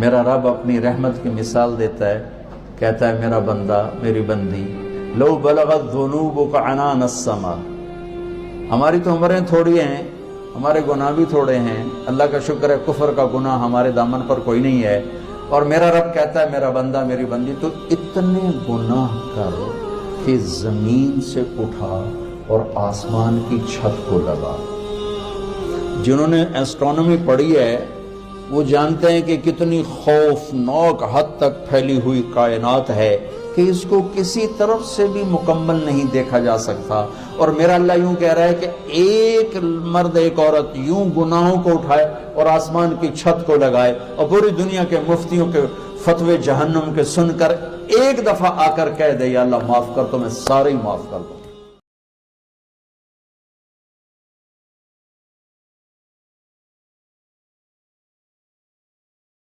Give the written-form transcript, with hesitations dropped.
میرا رب اپنی رحمت کی مثال دیتا ہے، کہتا ہے میرا بندہ، میری بندی، لو بلغت ذنوبک عنان السما، ہماری تو عمریں تھوڑی ہیں، ہمارے گناہ بھی تھوڑے ہیں، اللہ کا شکر ہے کفر کا گناہ ہمارے دامن پر کوئی نہیں ہے، اور میرا رب کہتا ہے میرا بندہ میری بندی تو اتنے گناہ کر کہ زمین سے اٹھا اور آسمان کی چھت کو لگا۔ جنہوں نے ایسٹرونومی پڑھی ہے وہ جانتے ہیں کہ کتنی خوفناک حد تک پھیلی ہوئی کائنات ہے کہ اس کو کسی طرف سے بھی مکمل نہیں دیکھا جا سکتا، اور میرا اللہ یوں کہہ رہا ہے کہ ایک مرد ایک عورت یوں گناہوں کو اٹھائے اور آسمان کی چھت کو لگائے اور پوری دنیا کے مفتیوں کے فتوے جہنم کے سن کر ایک دفعہ آ کر کہہ دے یا اللہ معاف کر تو میں سارے ہی معاف کر دوں۔